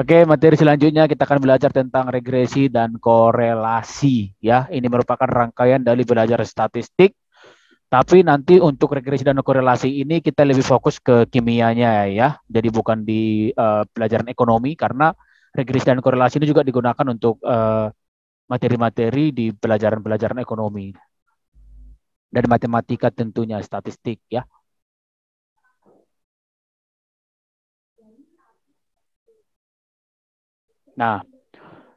Oke, materi selanjutnya kita akan belajar tentang regresi dan korelasi ya. Ini merupakan rangkaian dari belajar statistik, tapi nanti untuk regresi dan korelasi ini kita lebih fokus ke kimianya ya. Jadi bukan di pelajaran ekonomi karena regresi dan korelasi ini juga digunakan untuk materi-materi di pelajaran-pelajaran ekonomi dan matematika tentunya statistik ya. Nah,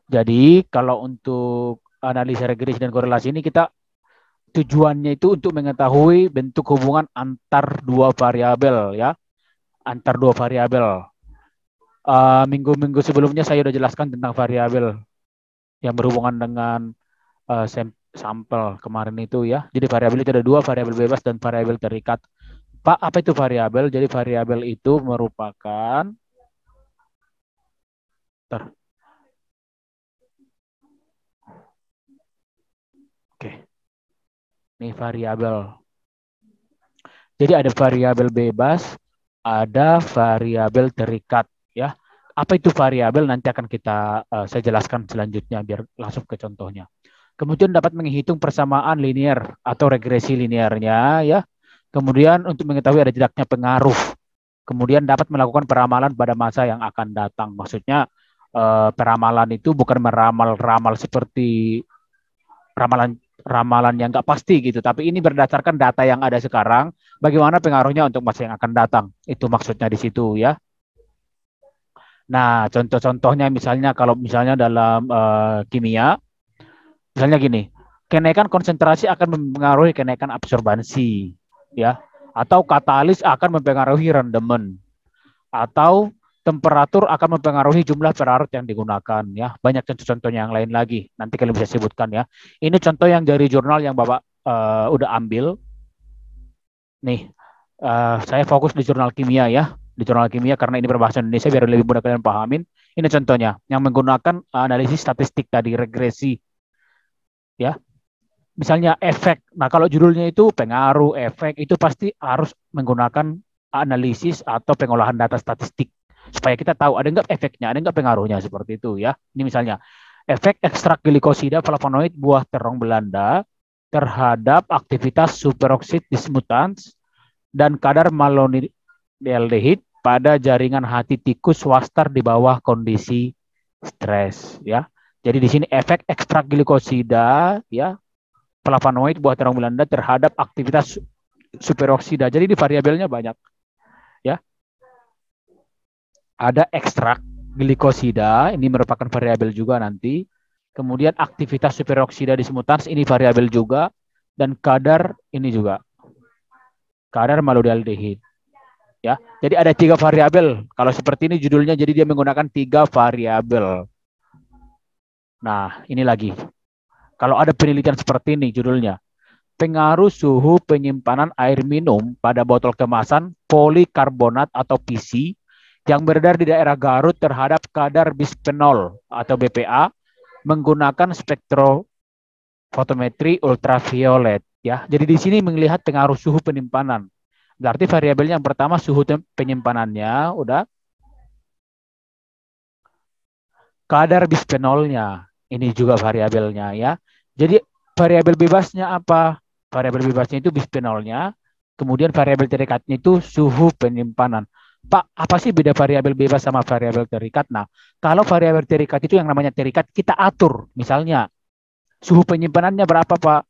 jadi kalau untuk analisa regresi dan korelasi ini kita tujuannya itu untuk mengetahui bentuk hubungan antar dua variabel ya, antar dua variabel. Minggu-minggu sebelumnya saya sudah jelaskan tentang variabel yang berhubungan dengan sampel kemarin itu ya. Jadi variabel itu ada dua, variabel bebas dan variabel terikat. Pak, apa itu variabel? Jadi variabel itu merupakan Oke. Ini variabel. Jadi ada variabel bebas, ada variabel terikat ya. Apa itu variabel nanti akan saya jelaskan selanjutnya biar langsung ke contohnya. Kemudian dapat menghitung persamaan linear atau regresi linearnya ya. Kemudian untuk mengetahui ada tidaknya pengaruh. Kemudian dapat melakukan peramalan pada masa yang akan datang. Maksudnya peramalan itu bukan meramal-ramal seperti ramalan ramalan yang nggak pasti gitu, tapi ini berdasarkan data yang ada sekarang, bagaimana pengaruhnya untuk masa yang akan datang. Itu maksudnya di situ ya. Nah, contoh-contohnya misalnya kalau misalnya dalam kimia, misalnya gini, kenaikan konsentrasi akan mempengaruhi kenaikan absorbansi, ya, atau katalis akan mempengaruhi rendemen, atau temperatur akan mempengaruhi jumlah perarut yang digunakan ya. Banyak contoh-contohnya yang lain lagi. Nanti kalian bisa sebutkan ya. Ini contoh yang dari jurnal yang Bapak udah ambil. Nih, saya fokus di jurnal kimia ya. Di jurnal kimia karena ini berbahasa Indonesia biar lebih mudah kalian pahamin. Ini contohnya yang menggunakan analisis statistik tadi regresi ya. Misalnya efek. Nah, kalau judulnya itu pengaruh efek itu pasti harus menggunakan analisis atau pengolahan data statistik supaya kita tahu ada nggak efeknya, ada nggak pengaruhnya seperti itu ya. Ini misalnya efek ekstrak glikosida flavonoid buah terong Belanda terhadap aktivitas superoksid dismutans dan kadar malonidaldehid pada jaringan hati tikus wastar di bawah kondisi stres ya. Jadi di sini efek ekstrak glikosida ya flavonoid buah terong Belanda terhadap aktivitas superoksida. Jadi di variabelnya banyak ya. Ada ekstrak glikosida, ini merupakan variabel juga nanti. Kemudian aktivitas superoksida dismutans ini variabel juga dan kadar ini juga. Kadar malonidaldehid. Ya. Jadi ada 3 variabel. Kalau seperti ini judulnya jadi dia menggunakan 3 variabel. Nah, ini lagi. Kalau ada penelitian seperti ini judulnya, pengaruh suhu penyimpanan air minum pada botol kemasan polikarbonat atau PC yang beredar di daerah Garut terhadap kadar bisphenol atau BPA menggunakan spektrofotometri ultraviolet ya. Jadi di sini melihat pengaruh suhu penyimpanan. Berarti variabelnya yang pertama suhu penyimpanannya udah. Kadar bisphenolnya ini juga variabelnya ya. Jadi variabel bebasnya apa? Variabel bebasnya itu bisphenolnya, kemudian variabel terikatnya itu suhu penyimpanan. Pak, apa sih beda variabel bebas sama variabel terikat? Nah, kalau variabel terikat itu yang namanya terikat kita atur. Misalnya, suhu penyimpanannya berapa, Pak?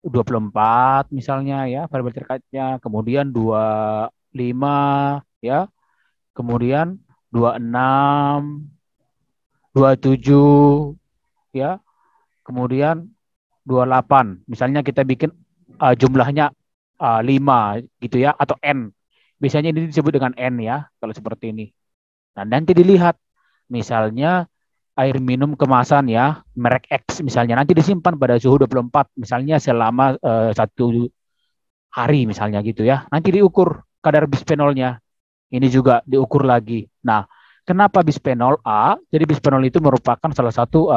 24 misalnya ya, variabel terikatnya. Kemudian 25 ya. Kemudian 26, 27 ya. Kemudian 28. Misalnya kita bikin jumlahnya 5 gitu ya atau N. Biasanya ini disebut dengan N ya kalau seperti ini. Nah, nanti dilihat misalnya air minum kemasan ya, merek X misalnya nanti disimpan pada suhu 24 misalnya selama 1 hari misalnya gitu ya. Nanti diukur kadar bisphenolnya. Ini juga diukur lagi. Nah, kenapa bisphenol A? Jadi bisphenol itu merupakan salah satu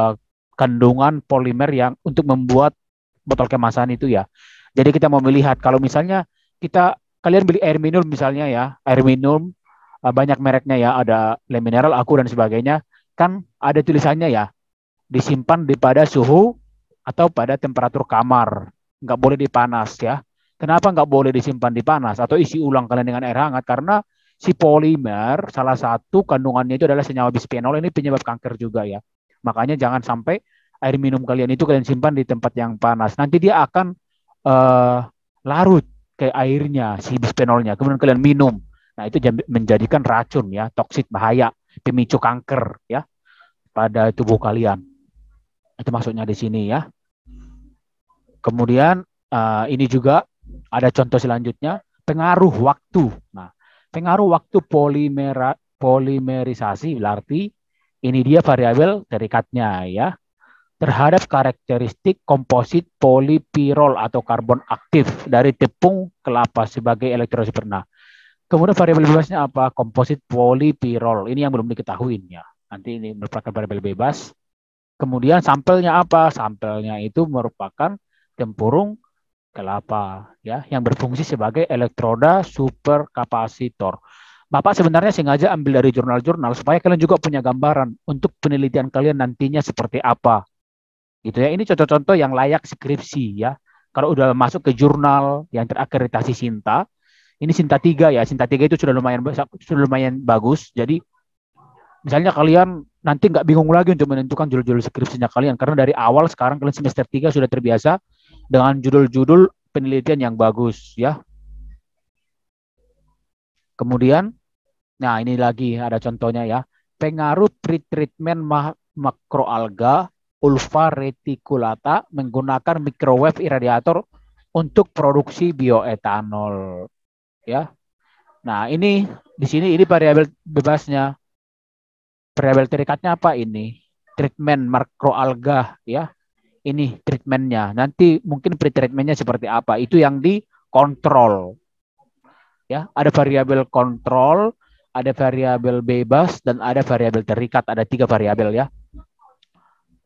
kandungan polimer yang untuk membuat botol kemasan itu ya. Jadi kita mau melihat kalau misalnya kalian beli air minum misalnya ya, air minum banyak mereknya ya, ada Le Mineral, Aku dan sebagainya, kan ada tulisannya ya, disimpan di pada suhu atau pada temperatur kamar, nggak boleh dipanas ya. Kenapa nggak boleh disimpan di panas atau isi ulang kalian dengan air hangat? Karena si polimer salah satu kandungannya itu adalah senyawa bisphenol, ini penyebab kanker juga ya. Makanya jangan sampai air minum kalian itu kalian simpan di tempat yang panas. Nanti dia akan uh, larut ke airnya si bisphenolnya. Kemudian kalian minum. Nah, itu menjadikan racun ya, toksit, bahaya, pemicu kanker ya pada tubuh kalian. Itu maksudnya di sini ya. Kemudian ini juga ada contoh selanjutnya, pengaruh waktu. Nah, pengaruh waktu polimerisasi berarti ini dia variabel terikatnya ya terhadap karakteristik komposit polipirol atau karbon aktif dari tepung kelapa sebagai elektroliser. Nah, kemudian variabel bebasnya apa? Komposit polipirol. Ini yang belum diketahui ya. Nanti ini merupakan variabel bebas. Kemudian sampelnya apa? Sampelnya itu merupakan tempurung kelapa ya yang berfungsi sebagai elektroda superkapasitor. Bapak sebenarnya sengaja ambil dari jurnal-jurnal supaya kalian juga punya gambaran untuk penelitian kalian nantinya seperti apa. Gitu ya. Ini contoh-contoh yang layak skripsi ya. Kalau udah masuk ke jurnal yang terakreditasi Sinta, ini Sinta 3 ya. Sinta 3 itu sudah lumayan bagus. Jadi misalnya kalian nanti nggak bingung lagi untuk menentukan judul-judul skripsinya kalian karena dari awal sekarang kalian semester 3 sudah terbiasa dengan judul-judul penelitian yang bagus ya. Kemudian, nah ini lagi ada contohnya ya. Pengaruh pretreatment makroalga ulva reticulata menggunakan microwave irradiator untuk produksi bioetanol ya. Nah, ini di sini ini variabel bebasnya. Variabel terikatnya apa ini? Treatment makroalga ya. Ini treatmentnya. Nanti mungkin pretreatmentnya seperti apa? Itu yang dikontrol. Ya, ada variabel kontrol, ada variabel bebas, dan ada variabel terikat. Ada 3 variabel ya.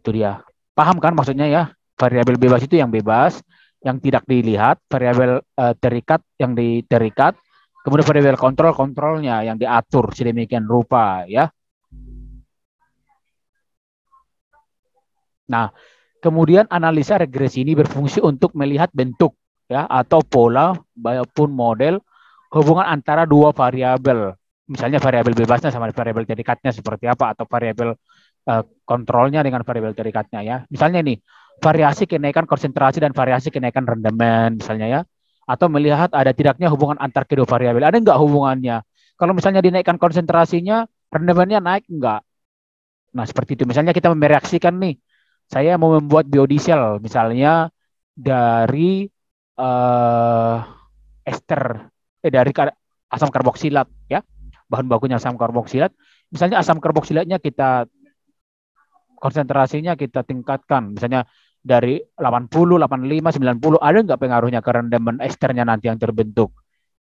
Itu dia. Paham kan maksudnya ya? Variabel bebas itu yang bebas, yang tidak dilihat. Variabel terikat yang diterikat. Kemudian variabel kontrolnya yang diatur sedemikian rupa ya. Nah, kemudian analisa regresi ini berfungsi untuk melihat bentuk ya atau pola maupun model hubungan antara dua variabel. Misalnya variabel bebasnya sama variabel terikatnya seperti apa atau variabel kontrolnya dengan variabel terikatnya ya. Misalnya nih, variasi kenaikan konsentrasi dan variasi kenaikan rendemen misalnya ya. Atau melihat ada tidaknya hubungan antar kedua variabel. Ada enggak hubungannya? Kalau misalnya dinaikkan konsentrasinya, rendemennya naik enggak? Nah, seperti itu. Misalnya kita mereaksikan nih, saya mau membuat biodiesel misalnya dari ester dari asam karboksilat ya. Bahan bakunya asam karboksilat. Misalnya asam karboksilatnya kita konsentrasinya kita tingkatkan misalnya dari 80, 85, 90 ada nggak pengaruhnya ke rendemen esternya nanti yang terbentuk.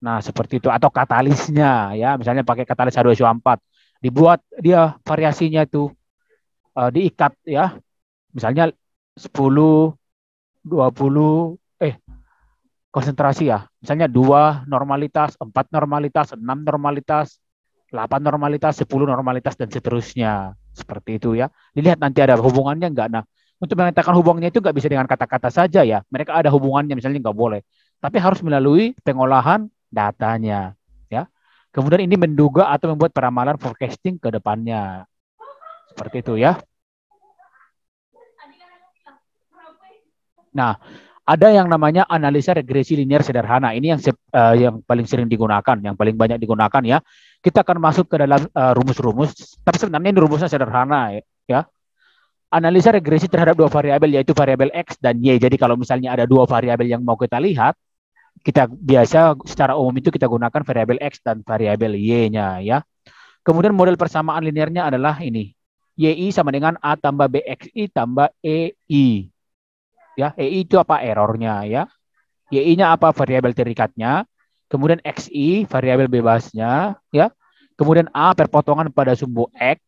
Nah, seperti itu atau katalisnya ya, misalnya pakai katalis H2SO4 dibuat dia variasinya itu diikat ya. Misalnya 10, 20, konsentrasi ya. Misalnya 2 normalitas, 4 normalitas, 6 normalitas, 8 normalitas, 10 normalitas, dan seterusnya. Seperti itu ya. Dilihat nanti ada hubungannya enggak. Nah, untuk mengatakan hubungannya itu nggak bisa dengan kata-kata saja ya. Mereka ada hubungannya misalnya nggak boleh. Tapi harus melalui pengolahan datanya. Ya. Kemudian ini menduga atau membuat peramalan forecasting ke depannya. Seperti itu ya. Nah, ada yang namanya analisa regresi linear sederhana. Ini yang paling sering digunakan, yang paling banyak digunakan ya. Kita akan masuk ke dalam rumus-rumus, tapi sebenarnya ini rumusnya sederhana ya. Analisa regresi terhadap 2 variabel yaitu variabel X dan Y. Jadi kalau misalnya ada 2 variabel yang mau kita lihat, kita biasa secara umum itu kita gunakan variabel X dan variabel Y-nya ya. Kemudian model persamaan linearnya adalah ini. YI sama dengan A tambah BXI tambah EI. Ya, EI itu apa errornya ya. YI-nya apa variabel terikatnya. Kemudian XI variabel bebasnya ya. Kemudian A perpotongan pada sumbu X.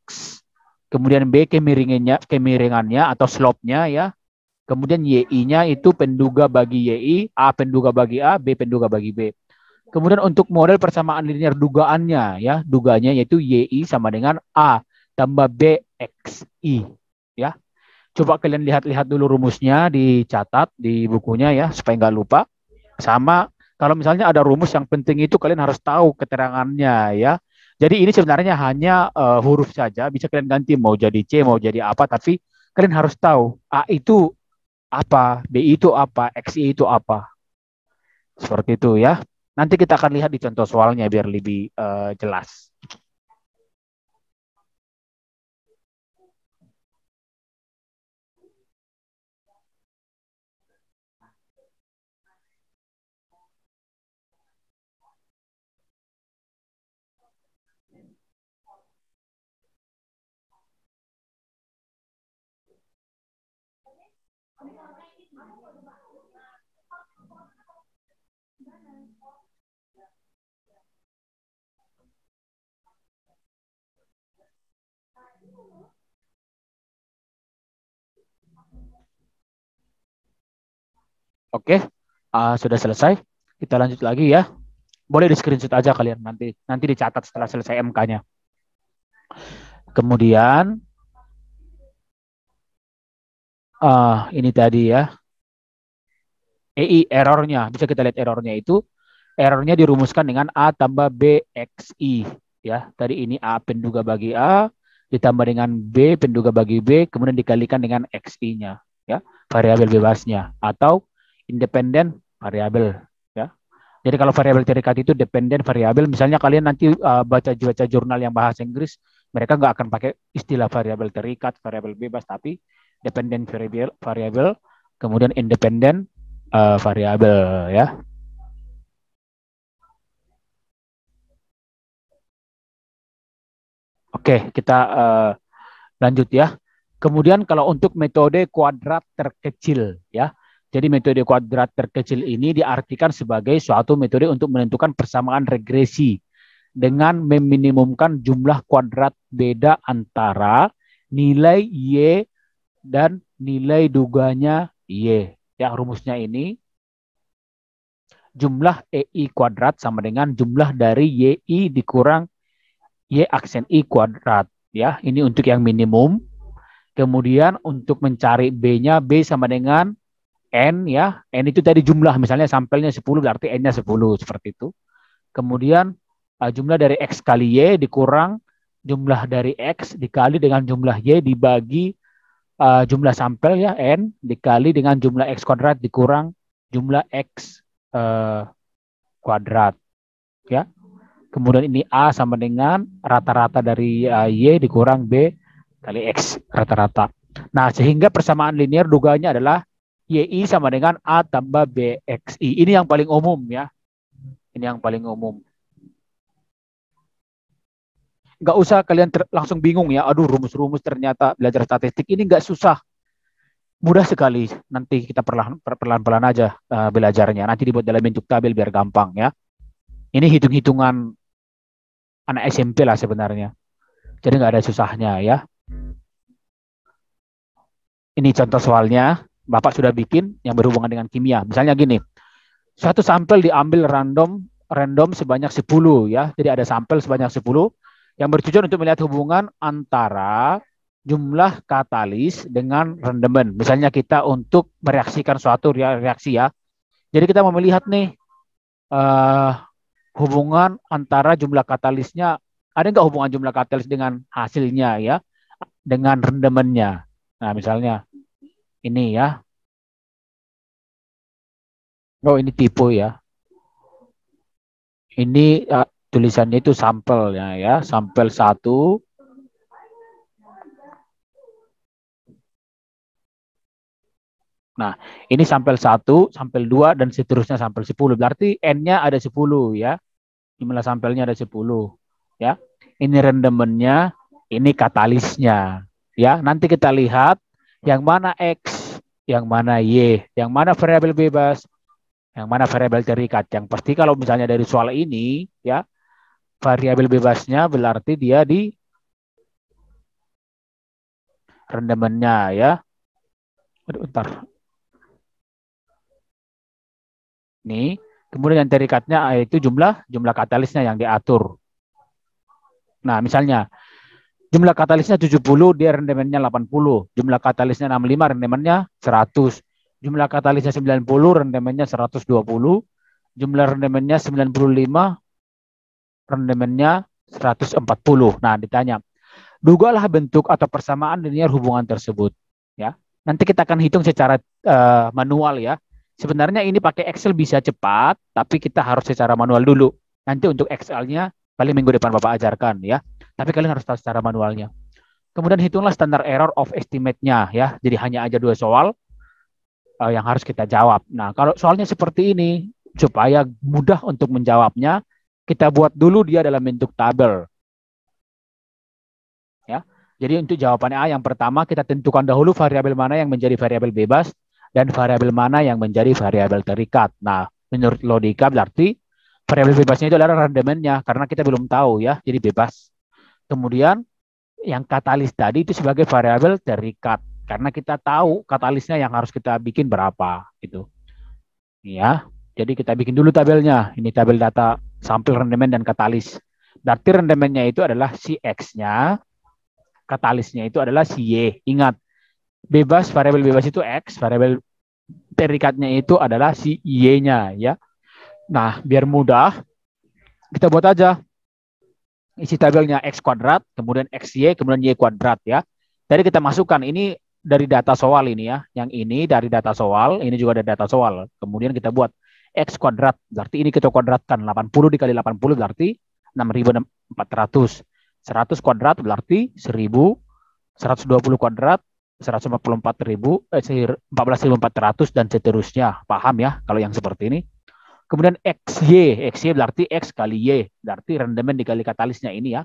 Kemudian B kemiringannya atau slope-nya ya. Kemudian YI-nya itu penduga bagi YI, A penduga bagi A, B penduga bagi B. Kemudian untuk model persamaan linear dugaannya ya, dugaannya yaitu YI sama dengan A tambah BXI ya. Coba kalian lihat-lihat dulu rumusnya, dicatat di bukunya ya supaya nggak lupa. Sama kalau misalnya ada rumus yang penting itu kalian harus tahu keterangannya ya. Jadi ini sebenarnya hanya huruf saja, bisa kalian ganti mau jadi C, mau jadi apa, tapi kalian harus tahu A itu apa, B itu apa, XI itu apa. Seperti itu ya. Nanti kita akan lihat di contoh soalnya biar lebih jelas. Oke, sudah selesai. Kita lanjut lagi ya. Boleh di screenshot aja kalian nanti dicatat setelah selesai MK-nya. Kemudian ini tadi ya, EI errornya, bisa kita lihat errornya itu, errornya dirumuskan dengan A tambah BXI ya. Tadi ini A penduga bagi A ditambah dengan B penduga bagi B kemudian dikalikan dengan XI-nya ya, variabel bebasnya atau independen variabel ya. Jadi kalau variabel terikat itu dependen variabel, misalnya kalian nanti baca jurnal yang bahasa Inggris, mereka nggak akan pakai istilah variabel terikat, variabel bebas, tapi dependen variabel, kemudian independen variabel ya. Oke, kita lanjut ya. Kemudian kalau untuk metode kuadrat terkecil ya. Jadi metode kuadrat terkecil ini diartikan sebagai suatu metode untuk menentukan persamaan regresi dengan meminimumkan jumlah kuadrat beda antara nilai Y dan nilai duganya Y. Ya, rumusnya ini jumlah EI kuadrat sama dengan jumlah dari YI dikurang Y aksen I kuadrat. Ya, ini untuk yang minimum. Kemudian untuk mencari B-nya, B sama dengan N ya. N itu tadi jumlah, misalnya sampelnya 10 berarti N-nya 10 seperti itu. Kemudian jumlah dari X kali Y dikurang jumlah dari X dikali dengan jumlah Y dibagi jumlah sampel ya N dikali dengan jumlah X kuadrat dikurang jumlah X uh, kuadrat ya. Kemudian ini A sama dengan rata-rata dari Y dikurang B kali X rata-rata. Nah, sehingga persamaan linear dugaannya adalah YI sama dengan A tambah BXI. Ini yang paling umum ya. Ini yang paling umum. Nggak usah kalian langsung bingung ya. Aduh, rumus-rumus ternyata belajar statistik ini nggak susah. Mudah sekali. Nanti kita perlahan-pelan aja belajarnya. Nanti dibuat dalam bentuk tabel biar gampang ya. Ini hitung-hitungan anak SMP lah sebenarnya. Jadi nggak ada susahnya ya. Ini contoh soalnya. Bapak sudah bikin yang berhubungan dengan kimia. Misalnya gini, satu sampel diambil random sebanyak 10 ya. Jadi ada sampel sebanyak 10 yang bertujuan untuk melihat hubungan antara jumlah katalis dengan rendemen. Misalnya kita untuk mereaksikan suatu reaksi ya. Jadi kita mau melihat nih hubungan antara jumlah katalisnya, ada nggak hubungan jumlah katalis dengan hasilnya ya, dengan rendemennya. Nah misalnya ini ya. Oh ini tipe ya. Ini tulisannya itu sampelnya ya, sampel 1. Nah, ini sampel 1, sampel 2 dan seterusnya sampel 10. Berarti N-nya ada 10 ya. Jumlah sampelnya ada 10 ya. Ini rendemennya, ini katalisnya. Ya, nanti kita lihat yang mana X, yang mana Y, yang mana variabel bebas, yang mana variabel terikat. Yang pasti kalau misalnya dari soal ini ya, variabel bebasnya berarti dia di rendemennya ya. Aduh, bentar. Nih, Kemudian yang terikatnya itu jumlah katalisnya yang diatur. Nah, misalnya jumlah katalisnya 70, dia rendemennya 80. Jumlah katalisnya 65, rendemennya 100. Jumlah katalisnya 90, rendemennya 120. Jumlah rendemennya 95, rendemennya 140. Nah, ditanya, dugalah bentuk atau persamaan linear hubungan tersebut. Ya, nanti kita akan hitung secara manual ya. Sebenarnya ini pakai Excel bisa cepat, tapi kita harus secara manual dulu. Nanti untuk Excel-nya paling minggu depan Bapak ajarkan ya. Tapi kalian harus tahu secara manualnya. Kemudian hitunglah standar error of estimate-nya ya. Jadi hanya aja 2 soal yang harus kita jawab. Nah, kalau soalnya seperti ini, supaya mudah untuk menjawabnya, kita buat dulu dia dalam bentuk tabel. Ya. Jadi untuk jawabannya A, yang pertama kita tentukan dahulu variabel mana yang menjadi variabel bebas dan variabel mana yang menjadi variabel terikat. Nah, menurut logika berarti variabel bebasnya itu adalah rendemennya karena kita belum tahu ya, jadi bebas. Kemudian yang katalis tadi itu sebagai variabel terikat karena kita tahu katalisnya yang harus kita bikin berapa gitu. Ya. Jadi kita bikin dulu tabelnya. Ini tabel data sampel rendemen dan katalis. Berarti rendemennya itu adalah si X-nya, katalisnya itu adalah si Y. Ingat, bebas, variabel bebas itu X, variabel terikatnya itu adalah si Y-nya ya. Nah, biar mudah, kita buat aja isi tabelnya X kuadrat, kemudian XY, kemudian Y kuadrat ya. Jadi kita masukkan ini dari data soal ini ya. Yang ini dari data soal, ini juga dari data soal. Kemudian kita buat X kuadrat, berarti ini kita kuadratkan. 80 dikali 80 berarti 6.400. 100 kuadrat berarti 1.000. 120 kuadrat 14.400 dan seterusnya. Paham ya kalau yang seperti ini? Kemudian XY berarti X kali Y, berarti rendemen dikali katalisnya ini ya.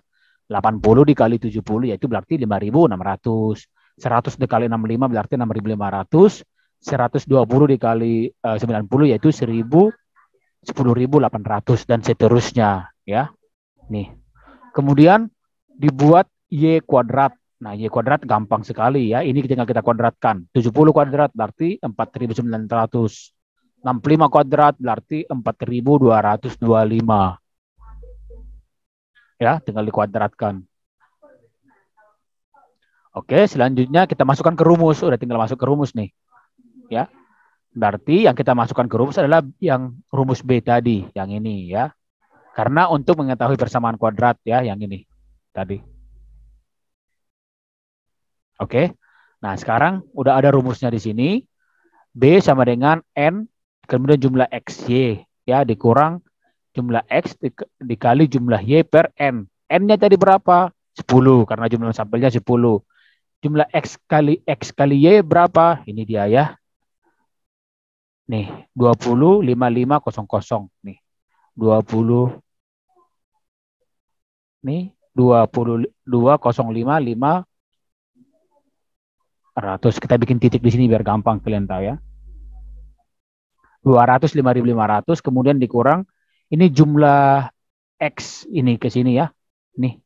80 dikali 70 yaitu berarti 5.600. 100 dikali 65 berarti 6.500. 120 dikali 90 yaitu 10.800 dan seterusnya ya. Nih. Kemudian dibuat Y kuadrat. Nah, Y kuadrat gampang sekali ya. Ini tinggal kita kuadratkan. 70 kuadrat berarti 4.900. 65 kuadrat berarti 4.225. Ya, tinggal dikuadratkan. Oke, selanjutnya kita masukkan ke rumus. Udah tinggal masuk ke rumus nih. Ya. Berarti yang kita masukkan ke rumus adalah yang rumus B tadi, yang ini ya. Karena untuk mengetahui persamaan kuadrat ya, yang ini tadi. Oke. Nah, sekarang udah ada rumusnya di sini. B sama dengan N, kemudian jumlah XY ya, dikurang jumlah X dikali jumlah Y per N. N-nya tadi berapa? 10, karena jumlah sampelnya 10. Jumlah X kali Y berapa? Ini dia ya. Nih, 20, 5500. Nih, 20. Nih, 2205 500. Kita bikin titik di sini biar gampang kalian tahu ya. 205.500 kemudian dikurang ini jumlah X ini ke sini ya. Nih.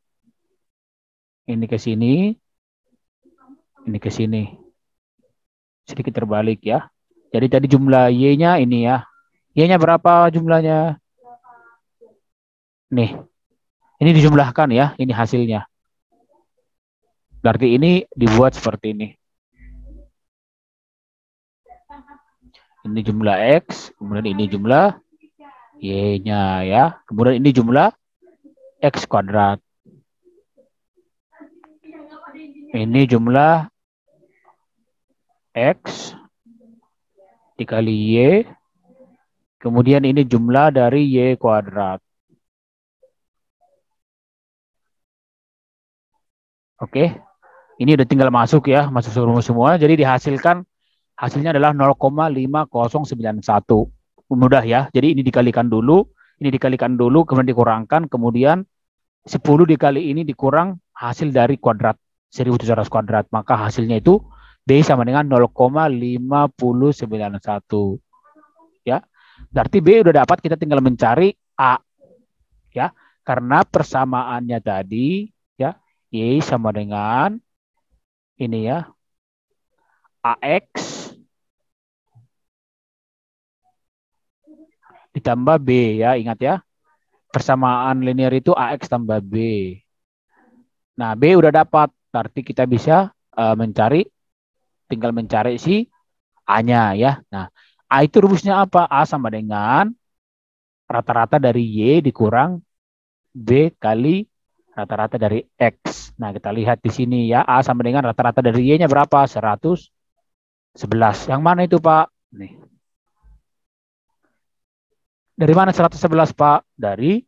Ini ke sini. Ini ke sini. Sedikit terbalik ya. Jadi tadi jumlah Y-nya ini ya. Y-nya berapa jumlahnya? Nih. Ini dijumlahkan ya. Ini hasilnya. Berarti ini dibuat seperti ini. Ini jumlah X, kemudian ini jumlah Y-nya ya. Kemudian ini jumlah X kuadrat. Ini jumlah X dikali Y. Kemudian ini jumlah dari Y kuadrat. Oke. Ini udah tinggal masuk ya, masuk rumus semua. Jadi dihasilkan hasilnya adalah 0,5091. Mudah ya. Jadi ini dikalikan dulu, kemudian dikurangkan, kemudian 10 dikali ini dikurang hasil dari kuadrat 1.700 kuadrat. Maka hasilnya itu B sama dengan 0,5091. Ya. Berarti B udah dapat, kita tinggal mencari A. Ya. Karena persamaannya tadi ya, Y sama dengan ini ya. AX ditambah B ya, ingat ya. Persamaan linear itu AX tambah B. Nah, B udah dapat, berarti kita bisa tinggal mencari si A-nya ya. Nah, A itu rumusnya apa? A sama dengan rata-rata dari Y dikurang B kali rata-rata dari X. Nah, kita lihat di sini ya, A sama dengan rata-rata dari Y-nya berapa? 111. Yang mana itu, Pak? Nih. Dari mana 111, Pak? Dari,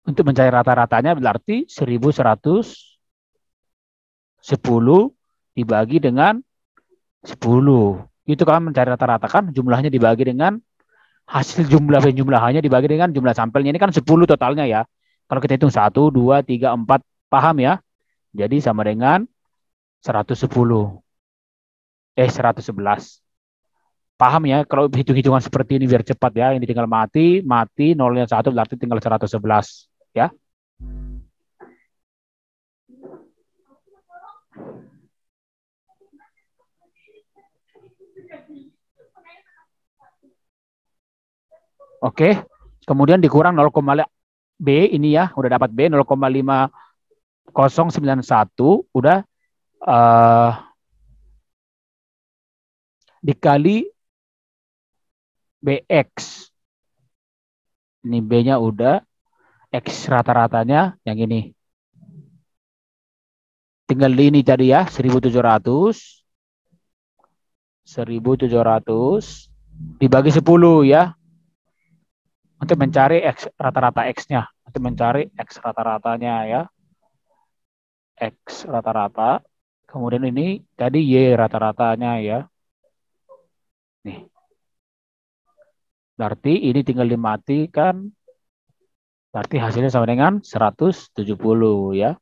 untuk mencari rata-ratanya berarti 1110 dibagi dengan 10. Itu kan mencari rata-rata kan jumlahnya dibagi dengan hasil jumlah penjumlahannya dibagi dengan jumlah sampelnya. Ini kan 10 totalnya ya. Kalau kita hitung 1, 2, 3, 4, paham ya? Jadi sama dengan 110. 111. Paham ya? Kalau hitung-hitungan seperti ini biar cepat ya. Ini tinggal mati, nolnya 1 berarti tinggal 111 ya. Oke. Kemudian dikurang 0, B ini ya, udah dapat B 0,5091 udah dikali BX. Ini B-nya udah, X rata-ratanya yang ini. Tinggal ini tadi ya, 1700 dibagi 10 ya. Untuk mencari X rata-rata X-nya, untuk mencari X rata-ratanya ya. X rata-rata. Kemudian ini tadi Y rata-ratanya ya. Nih. Berarti ini tinggal dimatikan. Berarti hasilnya sama dengan 170 ya.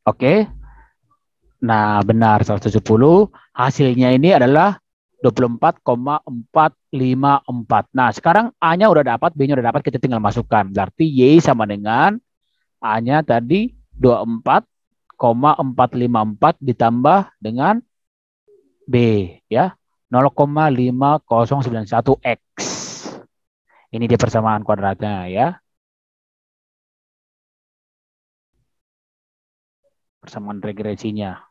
Oke. Nah, benar 170. Hasilnya ini adalah 24,454. Nah, sekarang A-nya udah dapat, B-nya udah dapat, kita tinggal masukkan. Berarti Y sama dengan A-nya tadi 24,454 ditambah dengan B ya. 0,5091 X. Ini dia persamaan kuadratnya ya. Persamaan regresinya.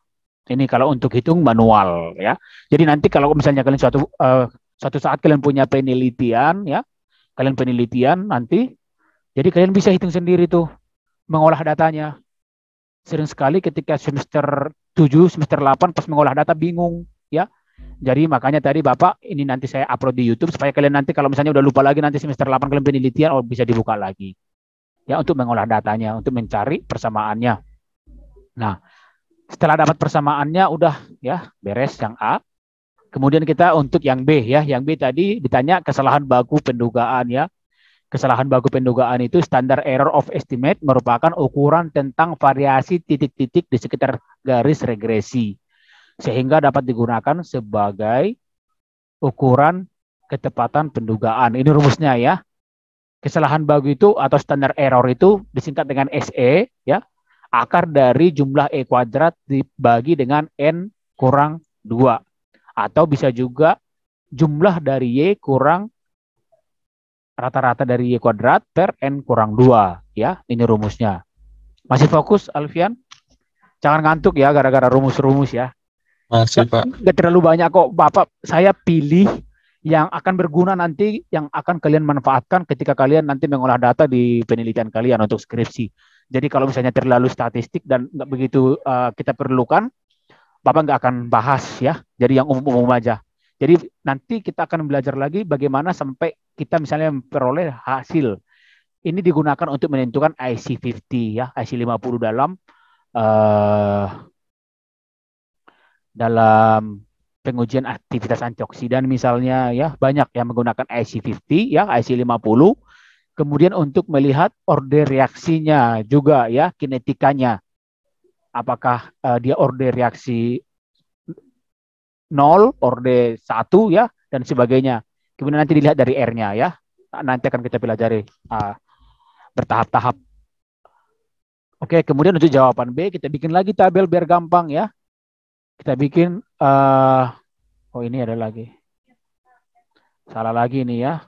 Ini kalau untuk hitung manual ya. Jadi nanti kalau misalnya kalian suatu saat kalian punya penelitian ya, kalian penelitian nanti, jadi kalian bisa hitung sendiri tuh mengolah datanya. Sering sekali ketika semester 7, semester 8 pas mengolah data bingung ya. Jadi makanya tadi Bapak ini nanti saya upload di YouTube supaya kalian nanti kalau misalnya udah lupa lagi nanti semester 8 kalian penelitian bisa dibuka lagi. Ya untuk mengolah datanya, untuk mencari persamaannya. Nah, setelah dapat persamaannya udah ya beres yang A. Kemudian kita untuk yang B ya. Yang B tadi ditanya kesalahan baku pendugaan ya. Kesalahan baku pendugaan itu standar error of estimate merupakan ukuran tentang variasi titik-titik di sekitar garis regresi. Sehingga dapat digunakan sebagai ukuran ketepatan pendugaan. Ini rumusnya ya. Kesalahan baku itu atau standar error itu disingkat dengan SE ya. Akar dari jumlah E kuadrat dibagi dengan N kurang 2. Atau bisa juga jumlah dari Y kurang rata-rata dari Y kuadrat per N kurang 2. Ya, ini rumusnya. Masih fokus, Alfian? Jangan ngantuk ya, gara-gara rumus-rumus ya. Masih, Pak. Nggak terlalu banyak kok, Bapak. Saya pilih yang akan berguna nanti, yang akan kalian manfaatkan ketika kalian nanti mengolah data di penelitian kalian untuk skripsi. Jadi kalau misalnya terlalu statistik dan nggak begitu kita perlukan, Bapak nggak akan bahas ya. Jadi yang umum-umum aja. Jadi nanti kita akan belajar lagi bagaimana sampai kita misalnya memperoleh hasil. Ini digunakan untuk menentukan IC50 ya, IC50 dalam pengujian aktivitas antioksidan misalnya ya, banyak yang menggunakan IC50 ya, IC50. Kemudian untuk melihat order reaksinya juga ya, kinetikanya. Apakah dia order reaksi 0, order 1 ya, dan sebagainya. Kemudian nanti dilihat dari R-nya ya. Nanti akan kita pelajari bertahap-tahap. Oke, kemudian untuk jawaban B, kita bikin lagi tabel biar gampang ya. Kita bikin Oh, ini ada lagi. Salah lagi ini ya.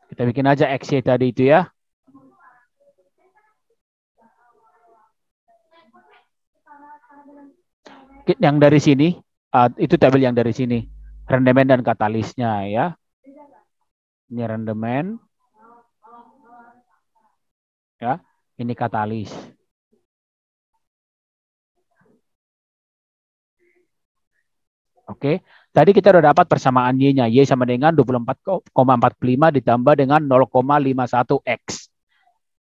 Kita bikin aja XY tadi itu ya. Yang dari sini, itu tabel yang dari sini. Rendemen dan katalisnya ya. Ini rendemen. Ya, ini katalis. Oke, tadi kita udah dapat persamaan Y-nya. Y sama dengan 24,45 ditambah dengan 0,51 X.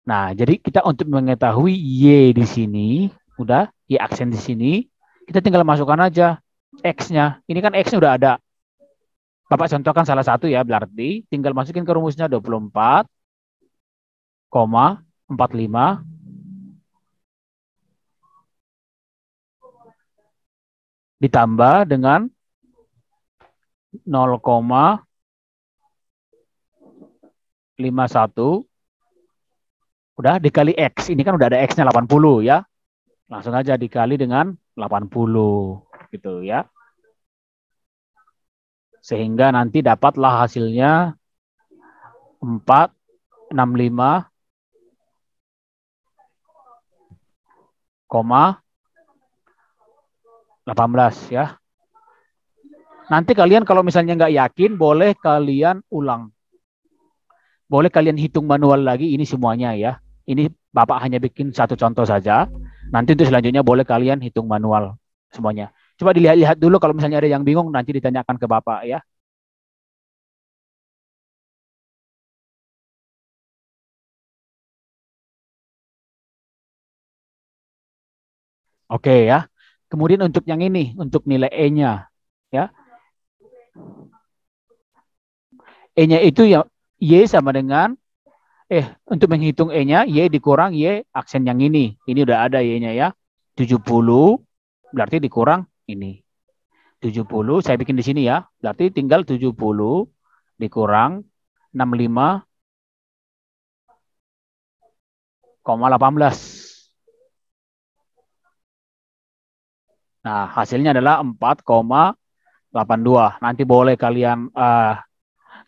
Nah, jadi kita untuk mengetahui Y di sini, udah, Y aksen di sini, kita tinggal masukkan aja X-nya. Ini kan X-nya udah ada. Bapak contohkan salah satu ya, berarti tinggal masukin ke rumusnya 24,45 ditambah dengan 0,51 udah dikali X. Ini kan udah ada X-nya 80 ya. Langsung aja dikali dengan 80 gitu ya. Sehingga nanti dapatlah hasilnya 465,18 ya. Nanti kalian kalau misalnya nggak yakin, boleh kalian ulang. Boleh kalian hitung manual lagi ini semuanya ya. Ini Bapak hanya bikin satu contoh saja. Nanti untuk selanjutnya boleh kalian hitung manual semuanya. Coba dilihat-lihat dulu kalau misalnya ada yang bingung nanti ditanyakan ke Bapak ya. Oke ya. Kemudian untuk yang ini, untuk nilai E-nya ya. E-nya itu ya Y sama dengan untuk menghitung E-nya Y dikurang Y aksen yang ini. Ini udah ada Y-nya ya. 70 berarti dikurang ini. 70 saya bikin di sini ya. Berarti tinggal 70 dikurang 65,18. Nah, hasilnya adalah 4,82. Nanti boleh kalian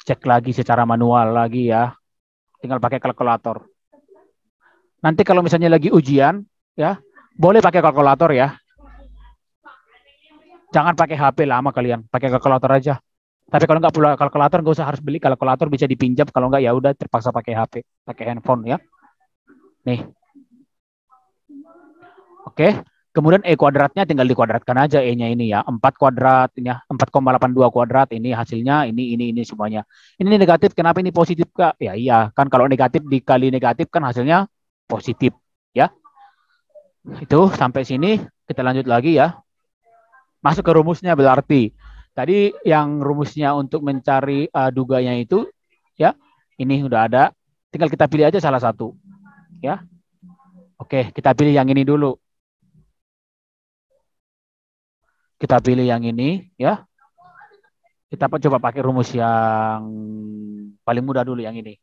cek lagi secara manual lagi ya. Tinggal pakai kalkulator. Nanti kalau misalnya lagi ujian ya, boleh pakai kalkulator ya. Jangan pakai HP lama kalian, pakai kalkulator aja. Tapi kalau nggak punya kalkulator, nggak usah harus beli kalkulator, bisa dipinjam. Kalau nggak ya udah terpaksa pakai HP, pakai handphone ya. Nih, oke. Kemudian E kuadratnya tinggal dikuadratkan aja E-nya ini ya. 4 kuadrat, ini ya. 4,82 kuadrat, ini hasilnya, ini semuanya. Ini negatif, kenapa ini positif Kak? Ya iya, kan kalau negatif dikali negatif kan hasilnya positif ya. Itu sampai sini, kita lanjut lagi ya. Masuk ke rumusnya berarti. Tadi yang rumusnya untuk mencari duganya itu ya, ini udah ada. Tinggal kita pilih aja salah satu ya. Oke, kita pilih yang ini dulu. Kita pilih yang ini ya. Kita coba pakai rumus yang paling mudah dulu yang ini.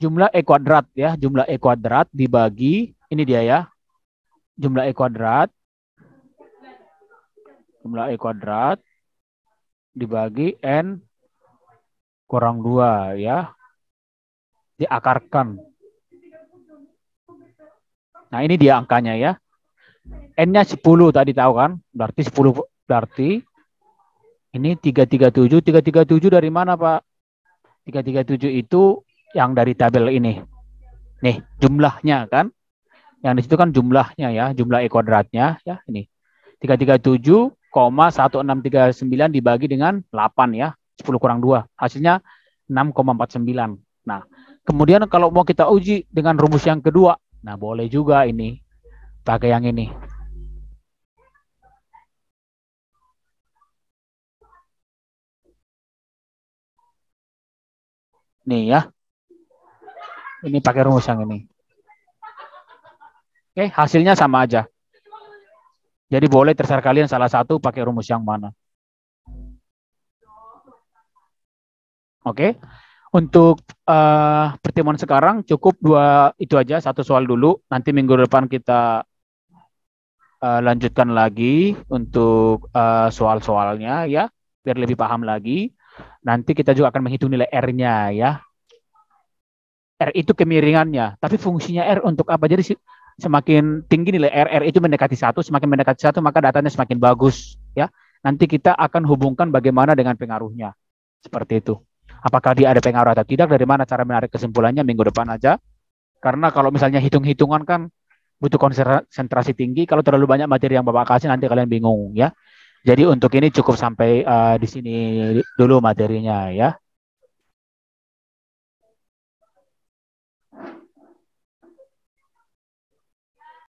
Jumlah E kuadrat ya, jumlah E kuadrat dibagi, ini dia ya. Jumlah E kuadrat dibagi N kurang 2 ya. Diakarkan. Nah, ini dia angkanya ya. N-nya 10 tadi tahu kan? Berarti 10 berarti ini 337. 337 dari mana, Pak? 337 itu yang dari tabel ini. Nih, jumlahnya kan? Yang di situ kan jumlahnya ya, jumlah E kuadratnya ya, ini. 337,1639 dibagi dengan 8 ya. 10 kurang 2. Hasilnya 6,49. Nah, kemudian kalau mau kita uji dengan rumus yang kedua, nah boleh juga ini. Pakai yang ini. Nih ya. Ini pakai rumus yang ini. Oke, hasilnya sama aja. Jadi boleh terserah kalian salah satu pakai rumus yang mana. Oke. Untuk pertemuan sekarang cukup 2 itu aja, 1 soal dulu. Nanti minggu depan kita lanjutkan lagi untuk soal-soalnya ya, biar lebih paham lagi. Nanti kita juga akan menghitung nilai R-nya ya. R itu kemiringannya, tapi fungsinya R untuk apa? Jadi semakin tinggi nilai R, R itu mendekati satu, semakin mendekati satu maka datanya semakin bagus ya. Nanti kita akan hubungkan bagaimana dengan pengaruhnya. Seperti itu. Apakah dia ada pengaruh atau tidak, dari mana cara menarik kesimpulannya minggu depan aja. Karena kalau misalnya hitung-hitungan kan butuh konsentrasi tinggi, kalau terlalu banyak materi yang Bapak kasih nanti kalian bingung ya. Jadi untuk ini cukup sampai di sini dulu materinya ya.